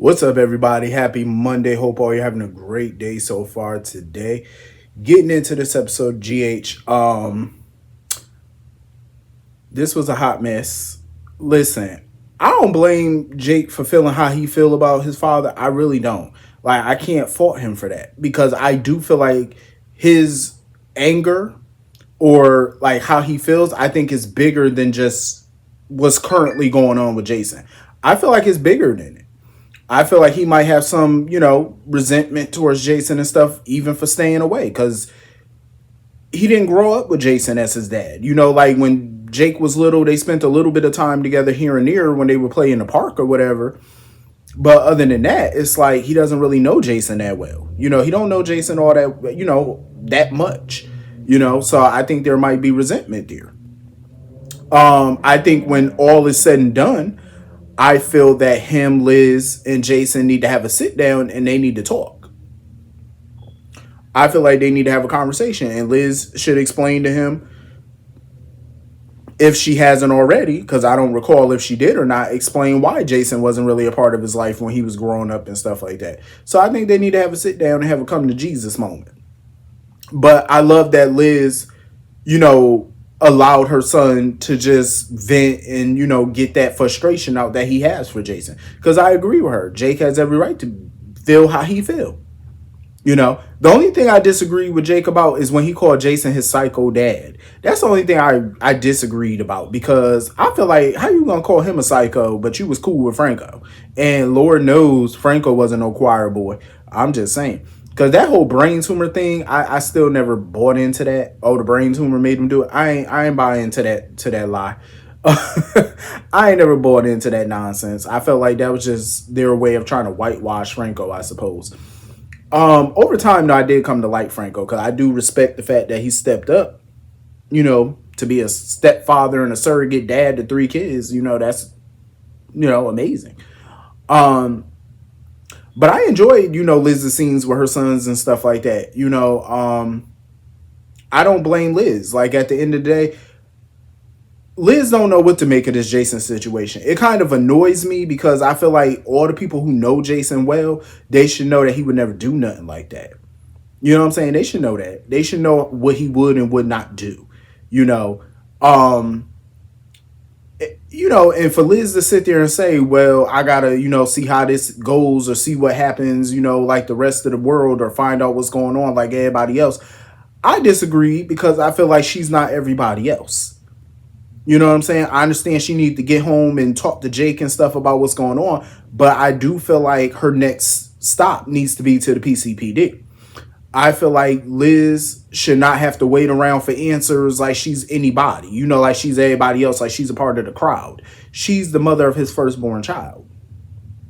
What's up, everybody? Happy Monday. Hope all you're having a great day so far today. Getting into this episode, GH. This was a hot mess. Listen, I don't blame Jake for feeling how he feel about his father. I really don't. Like, I can't fault him for that because I do feel like his anger or like how he feels, I think is bigger than just what's currently going on with Jason. I feel like it's bigger than it. I feel like he might have some, resentment towards Jason and stuff, even for staying away, because he didn't grow up with Jason as his dad. Like when Jake was little, they spent a little bit of time together here and there when they would play in the park or whatever. But other than that, it's like he doesn't really know Jason that well. He don't know Jason all that, that much. So I think there might be resentment there. I think when all is said and done, I feel that him, Liz, and Jason need to have a sit down and they need to talk. I feel like they need to have a conversation, and Liz should explain to him, if she hasn't already, because I don't recall if she did or not, explain why Jason wasn't really a part of his life when he was growing up and stuff like that. So I think they need to have a sit down and have a come to Jesus moment. But I love that Liz, allowed her son to just vent and, get that frustration out that he has for Jason. Because I agree with her. Jake has every right to feel how he feel. The only thing I disagree with Jake about is when he called Jason his psycho dad. That's the only thing I disagreed about, because I feel like, how you gonna call him a psycho, but you was cool with Franco? And Lord knows Franco wasn't no choir boy. I'm just saying. Because that whole brain tumor thing, I still never bought into that. Oh, the brain tumor made him do it. I ain't buying into that lie. I ain't never bought into that nonsense. I felt like that was just their way of trying to whitewash Franco, I suppose. Over time, though, I did come to like Franco, because I do respect the fact that he stepped up, to be a stepfather and a surrogate dad to three kids. That's, amazing. But I enjoyed, Liz's scenes with her sons and stuff like that. I don't blame Liz. Like, at the end of the day, Liz don't know what to make of this Jason situation. It kind of annoys me, because I feel like all the people who know Jason well, they should know that he would never do nothing like that. You know what I'm saying? They should know that. They should know what he would and would not do. You know, um, and for Liz to sit there and say, well, I gotta, see how this goes, or see what happens, like the rest of the world, or find out what's going on like everybody else. I disagree, because I feel like she's not everybody else. You know what I'm saying? I understand she needs to get home and talk to Jake and stuff about what's going on, but I do feel like her next stop needs to be to the PCPD. I feel like Liz should not have to wait around for answers like she's anybody, like she's everybody else, like she's a part of the crowd. She's the mother of his firstborn child.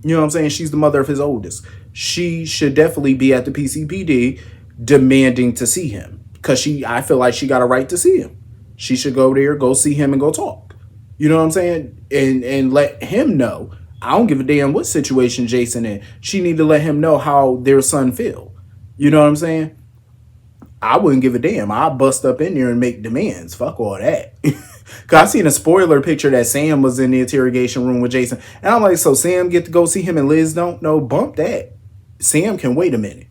You know what I'm saying? She's the mother of his oldest. She should definitely be at the PCPD demanding to see him, because I feel like she got a right to see him. She should go there, go see him, and go talk. You know what I'm saying? And let him know. I don't give a damn what situation Jason in. She need to let him know how their son feel. You know what I'm saying? I wouldn't give a damn. I'd bust up in there and make demands. Fuck all that. Cause I seen a spoiler picture that Sam was in the interrogation room with Jason. And I'm like, so Sam get to go see him and Liz don't? No, bump that. Sam can wait a minute.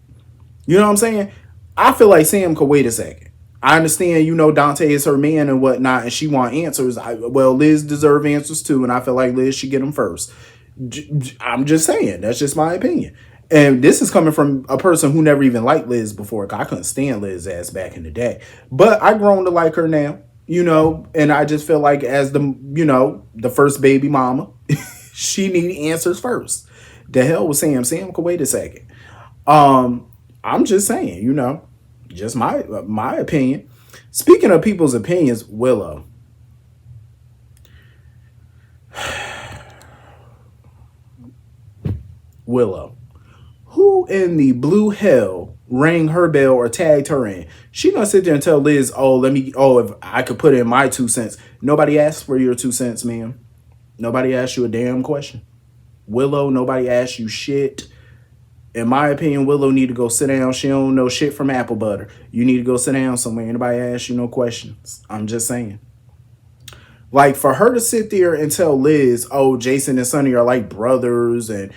You know what I'm saying? I feel like Sam could wait a second. I understand, Dante is her man and whatnot, and she want answers. Well, Liz deserve answers too, and I feel like Liz should get them first. I'm just saying. That's just my opinion. And this is coming from a person who never even liked Liz before. I couldn't stand Liz's ass back in the day. But I grown to like her now, and I just feel like as the first baby mama, she need answers first. The hell with Sam. Sam could wait a second. I'm just saying, just my opinion. Speaking of people's opinions, Willow. Who in the blue hell rang her bell or tagged her in? She gonna sit there and tell Liz, if I could put in my 2 cents. Nobody asked for your 2 cents, ma'am. Nobody asked you a damn question. Willow, nobody asked you shit. In my opinion, Willow need to go sit down. She don't know shit from apple butter. You need to go sit down somewhere. Anybody ask you no questions. I'm just saying. Like, for her to sit there and tell Liz, oh, Jason and Sonny are like brothers, and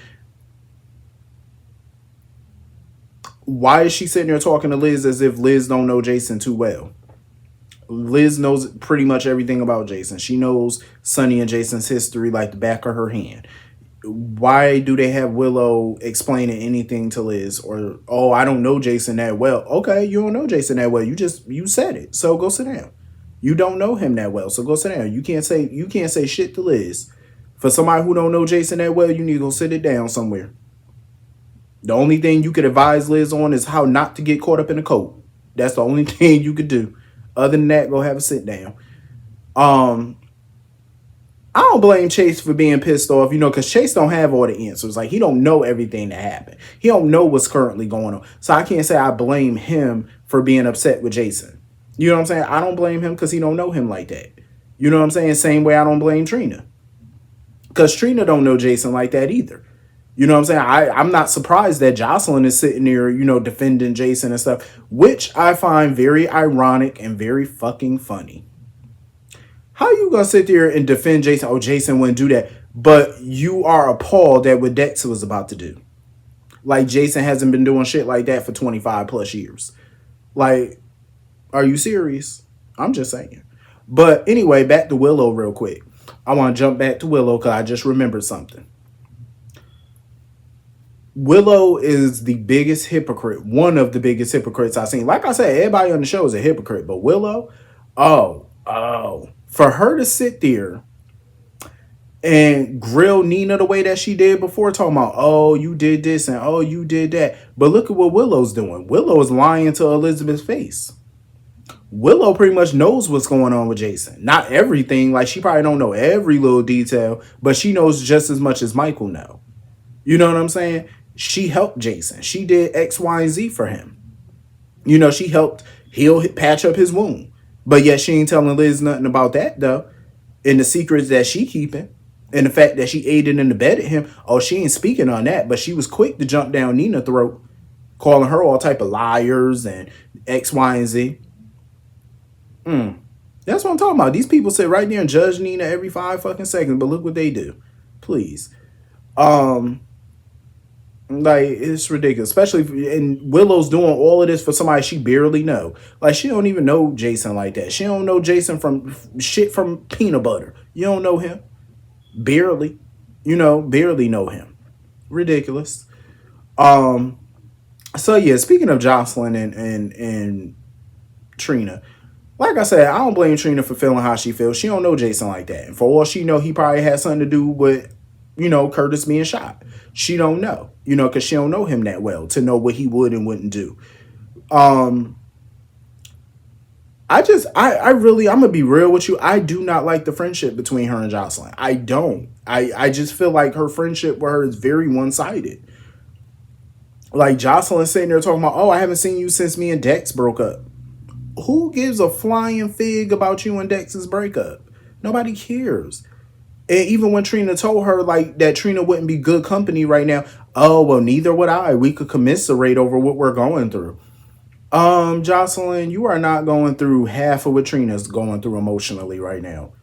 Why is she sitting there talking to Liz as if Liz don't know Jason too well? Liz knows pretty much everything about Jason. She knows Sonny and Jason's history like the back of her hand. Why do they have Willow explaining anything to Liz? Or, oh, I don't know Jason that well. Okay, you don't know Jason that well. You said it. So go sit down. You don't know him that well. So go sit down. You can't say shit to Liz. For somebody who don't know Jason that well, you need to go sit it down somewhere. The only thing you could advise Liz on is how not to get caught up in a coat. That's the only thing you could do. Other than that, go have a sit down. Um, I don't blame Chase for being pissed off, because Chase don't have all the answers. Like, he don't know everything that happened. He don't know what's currently going on. So I can't say I blame him for being upset with Jason. You know what I'm saying? I don't blame him because he don't know him like that. You know what I'm saying? Same way I don't blame Trina. Because Trina don't know Jason like that either. You know what I'm saying? I'm not surprised that Jocelyn is sitting there, defending Jason and stuff, which I find very ironic and very fucking funny. How you gonna sit there and defend Jason? Oh, Jason wouldn't do that. But you are appalled at what Dex was about to do. Like, Jason hasn't been doing shit like that for 25 plus years. Like, are you serious? I'm just saying. But anyway, back to Willow real quick. I want to jump back to Willow because I just remembered something. Willow is the biggest hypocrite, one of the biggest hypocrites I've seen. Like I said, everybody on the show is a hypocrite, but Willow, for her to sit there and grill Nina the way that she did before, talking about, oh, you did this and oh, you did that. But look at what Willow's doing. Willow is lying to Elizabeth's face. Willow pretty much knows what's going on with Jason. Not everything, like she probably don't know every little detail, but she knows just as much as Michael know. You know what I'm saying? She helped Jason. She did X, Y, and Z for him. She helped heal, patch up his wound. But yet she ain't telling Liz nothing about that, though. And the secrets that she keeping. And the fact that she aided and abetted him. Oh, she ain't speaking on that. But she was quick to jump down Nina's throat. Calling her all type of liars and X, Y, and Z. That's what I'm talking about. These people sit right there and judge Nina every 5 fucking seconds. But look what they do. Please. Like, it's ridiculous, especially and Willow's doing all of this for somebody she barely know. Like, she don't even know Jason like that. She don't know Jason from shit from peanut butter. You don't know him, barely. Barely know him. Ridiculous. So yeah, speaking of Jocelyn and Trina, like I said, I don't blame Trina for feeling how she feels. She don't know Jason like that, and for all she know, he probably had something to do with Curtis being shot. She don't know, because she don't know him that well to know what he would and wouldn't do. I really, I'm gonna be real with you. I do not like the friendship between her and Jocelyn. I don't. I just feel like her friendship with her is very one-sided. Like, Jocelyn sitting there talking about, oh, I haven't seen you since me and Dex broke up. Who gives a flying fig about you and Dex's breakup? Nobody cares. And even when Trina told her like that Trina wouldn't be good company right now, oh, well, neither would I. We could commiserate over what we're going through. Jocelyn, you are not going through half of what Trina's going through emotionally right now.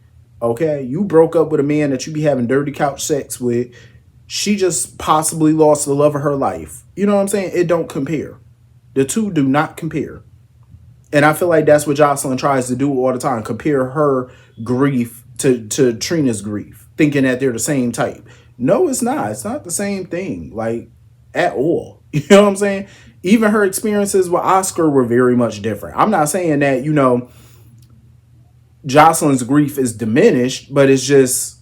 Okay? You broke up with a man that you be having dirty couch sex with. She just possibly lost the love of her life. You know what I'm saying? It don't compare. The two do not compare. And I feel like that's what Jocelyn tries to do all the time. Compare her grief to Trina's grief, thinking that they're the same type. No, it's not. It's not the same thing, like, at all. You know what I'm saying? Even her experiences with Oscar were very much different. I'm not saying that, Jocelyn's grief is diminished, but it's just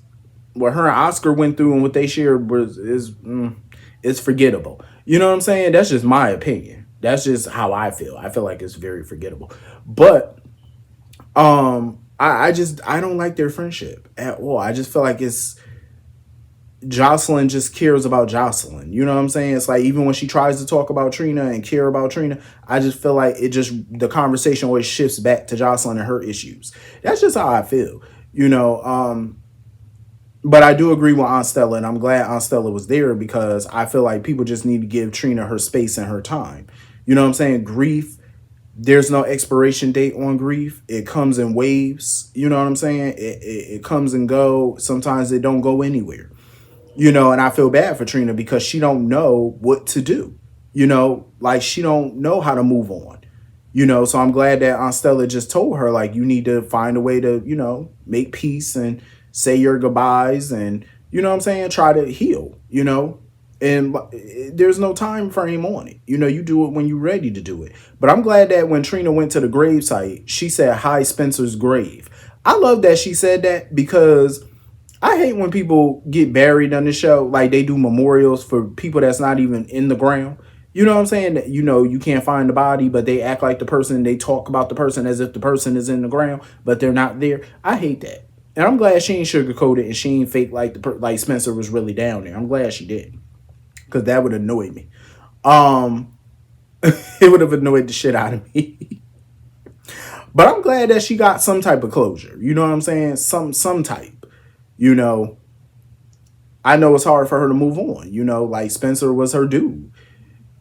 what her and Oscar went through and what they shared is forgettable. You know what I'm saying? That's just my opinion. That's just how I feel. I feel like it's very forgettable. But I don't like their friendship at all. I just feel like it's Jocelyn just cares about Jocelyn. You know what I'm saying? It's like, even when she tries to talk about Trina and care about Trina, I just feel like the conversation always shifts back to Jocelyn and her issues. That's just how I feel, but I do agree with Aunt Stella, and I'm glad Aunt Stella was there because I feel like people just need to give Trina her space and her time. You know what I'm saying? Grief, there's no expiration date on grief. It comes in waves. You know what I'm saying? It comes and go. Sometimes it don't go anywhere. And I feel bad for Trina because she don't know what to do. Like she don't know how to move on. So I'm glad that Aunt Stella just told her, like, you need to find a way to, make peace and say your goodbyes and, what I'm saying, try to heal. And there's no time frame on it. You do it when you're ready to do it. But I'm glad that when Trina went to the gravesite, she said, "Hi, Spencer's grave." I love that she said that because I hate when people get buried on the show. Like they do memorials for people that's not even in the ground. You know what I'm saying? That you can't find the body, but they act like the person, they talk about the person as if the person is in the ground, but they're not there. I hate that. And I'm glad she ain't sugarcoated and she ain't fake like like Spencer was really down there. I'm glad she did. Because that would annoy me. Um it would have annoyed the shit out of me. But I'm glad that she got some type of closure. You know what I'm saying? Some type. You know, I know it's hard for her to move on. Like Spencer was her dude.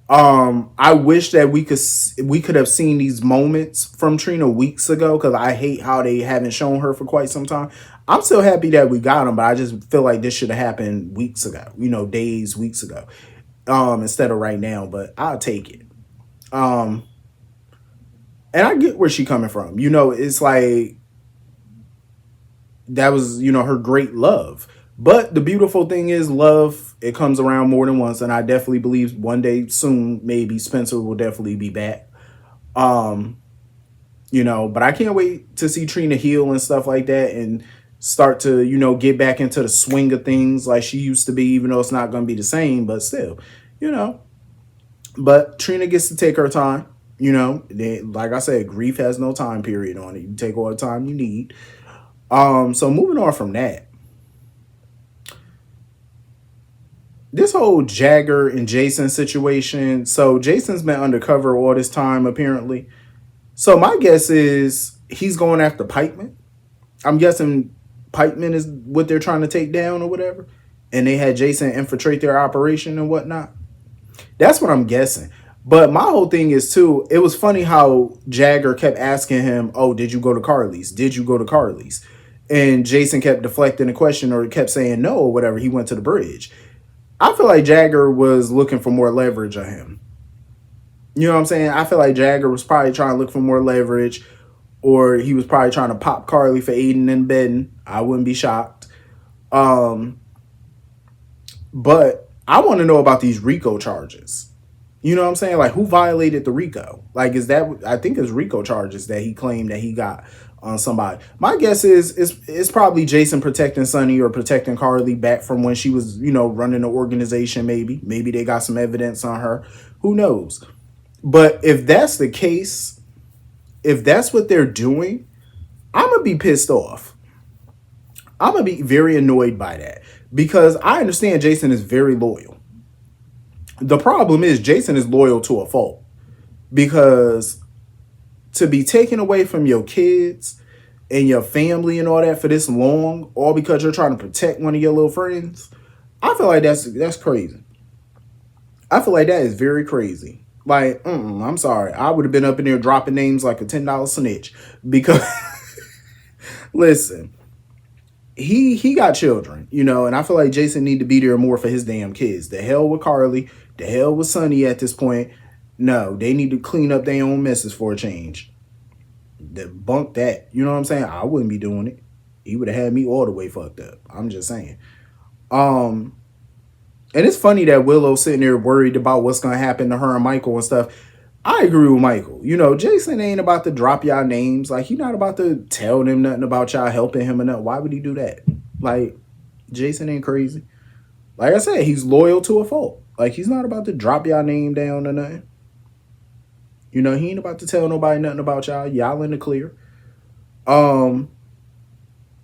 I wish that we could have seen these moments from Trina weeks ago because I hate how they haven't shown her for quite some time. I'm still happy that we got them, but I just feel like this should have happened weeks ago. Days, weeks ago, instead of right now. But I'll take it. Um, and I get where she coming from. It's like that was her great love. But the beautiful thing is love, it comes around more than once, and I definitely believe one day soon maybe Spencer will definitely be back. um but I can't wait to see Trina heal and stuff like that and start to get back into the swing of things like she used to be, even though it's not going to be the same, but still. you know but Trina gets to take her time. Like I said, grief has no time period on it. You take all the time you need. So moving on from that, this whole Jagger and Jason situation. So Jason's been undercover all this time, apparently. So my guess is he's going after Pikeman. I'm guessing Pikeman is what they're trying to take down or whatever. And they had Jason infiltrate their operation and whatnot. That's what I'm guessing. But my whole thing is too, it was funny how Jagger kept asking him, "Oh, did you go to Carly's? Did you go to Carly's?" And Jason kept deflecting the question or kept saying no or whatever. He went to the bridge. I feel like Jagger was looking for more leverage on him. You know what I'm saying? I feel like Jagger was probably trying to look for more leverage, or he was probably trying to pop Carly for aiding and abetting. I wouldn't be shocked. Um, but I want to know about these RICO charges. You know what I'm saying? Like, who violated the RICO? Like, is that, I think it's RICO charges that he claimed that he got on somebody. My guess is it's probably Jason protecting Sonny or protecting Carly back from when she was, running the organization. Maybe they got some evidence on her. Who knows? But if that's the case, if that's what they're doing, I'm gonna be pissed off. I'm gonna be very annoyed by that because I understand Jason is very loyal. The problem is Jason is loyal to a fault, because to be taken away from your kids and your family and all that for this long, all because you're trying to protect one of your little friends, I feel like that's crazy. I feel like that is very crazy. Like, I'm sorry. I would have been up in there dropping names like a $10 snitch because listen, he got children, and I feel like Jason need to be there more for his damn kids. The hell with Carly, the hell with Sonny at this point. No, they need to clean up their own messes for a change. Bunk that. You know what I'm saying? I wouldn't be doing it. He would have had me all the way fucked up. I'm just saying. Um, and it's funny that Willow's sitting there worried about what's gonna happen to her and Michael and stuff. I agree with Michael. Jason ain't about to drop y'all names. Like, he's not about to tell them nothing about y'all helping him or nothing. Why would he do that? Like, Jason ain't crazy. Like I said, he's loyal to a fault. Like, he's not about to drop y'all name down or nothing. He ain't about to tell nobody nothing about y'all. Y'all in the clear. Um,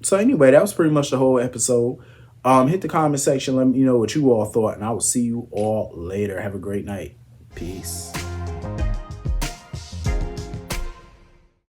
so anyway, that was pretty much the whole episode. Hit the comment section, let me know what you all thought, and I will see you all later. Have a great night. Peace.